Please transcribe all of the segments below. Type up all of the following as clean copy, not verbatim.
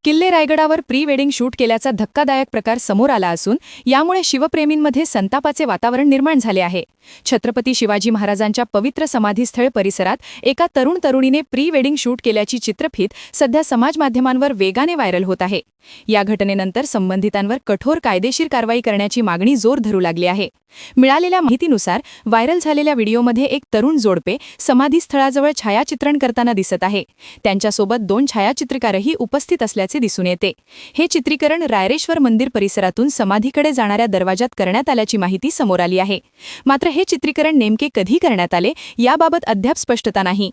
किल्ले रायगडावर pre wedding shoot केल्याचा धक्कादायक प्रकार समोर आला असून यामुळे शिवप्रेमींमध्ये संतापाचे वातावरण निर्माण झाले आहे। छत्रपती शिवाजी महाराजांच्या पवित्र समाधीस्थळ परिसरात एका तरुणीने प्री वेडिंग शूट केल्याची चित्रफीत सध्या समाज माध्यमांवर वेगाने व्हायरल होत आहे। या घटनेनंतर संबंधितांवर कठोर कायदेशीर कारवाई करण्याची मागणी जोर धरू लागली आहे। मिळालेल्या माहितीनुसार व्हायरल झालेल्या व्हिडिओमध्ये एक तरुण जोडपे समाधीस्थळाजवळ छायाचित्रण करताना दिसत आहे। त्यांच्यासोबत 2 छायाचित्रकारही उपस्थित असल्याचे दिसून येते। हे चित्रीकरण रायरेश्वर मंदिर परिसरातून समाधीकडे जाणाऱ्या दरवाजात करण्यात आल्याची माहिती समोर आली आहे। मात्र हे चित्रीकरण नेमके कधी करण्यात आले याबाबत अद्याप स्पष्टता नाही।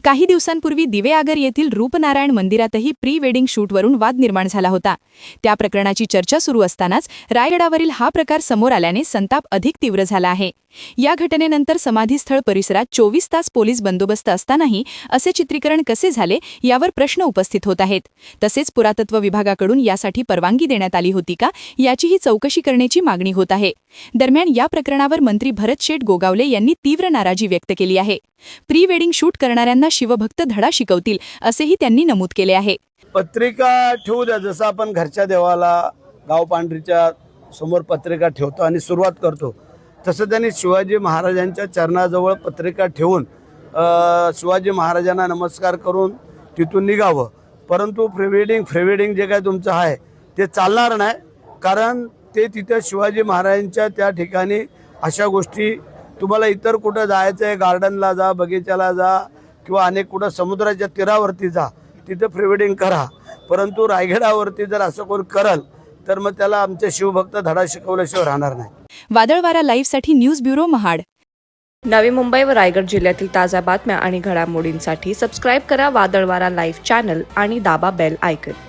काही दिवसांपूर्वी दिवेआगर येथील रूपनारायण मंदिरातही प्री वेडिंग शूटवरून वाद निर्माण झाला होता। त्या प्रकरणाची चर्चा सुरू असतानाच रायगडावरील हा प्रकार समोर आल्याने संताप अधिक तीव्र झाला आहे। या घटनेनंतर समाधीस्थळ परिसरात 24 तास पोलीस बंदोबस्त असतानाही असे चित्रीकरण कसे झाले यावर प्रश्न उपस्थित होत आहेत। तसेच पुरातत्व विभागाकडून यासाठी परवानगी देण्यात आली होती का याचीही चौकशी करण्याची मागणी होत आहे। दरम्यान या प्रकरणावर मंत्री भरत शेठ गोगावले यांनी तीव्र नाराजी व्यक्त केली आहे। प्री वेडिंग शूट करणाऱ्यांना शिवभक्त धडा शिकवतील असेही त्यांनी नमूद केले आहे। पत्रिका ठेवू द्या, जसं आपण घरच्या देवाला गाव पांढरीच्या समोर पत्रिका ठेवतो आणि सुरुवात करतो, तसं त्यांनी शिवाजी महाराजांच्या चरणाजवळ पत्रिका ठेवून शिवाजी महाराजांना नमस्कार करून तिथून निघावं। परंतु प्री-वेडिंग जे काय तुमचं आहे ते चालणार नाही, कारण ते तिथे शिवाजी महाराजांच्या त्या ठिकाणी अशा गोष्टी तुम्हाला इतर कुठं जायचं आहे, गार्डनला जा, बगीच्याला जा किंवा अनेक कुठं समुद्राच्या तीरावरती जा, तिथे प्री-वेडिंग करा। परंतु रायगडावरती जर असं कोण करल तर मग त्याला आमचे शिवभक्त धडा शिकवल्याशिवाय राहणार नाही। वादळवारा लाईव्हसाठी न्यूज ब्युरो महाड। नवी मुंबई व रायगड जिल्ह्यातील ताज्या बातम्या आणि घडामोडींसाठी सबस्क्राईब करा वादळवारा लाईव्ह चॅनल आणि दाबा बेल आयकॉन।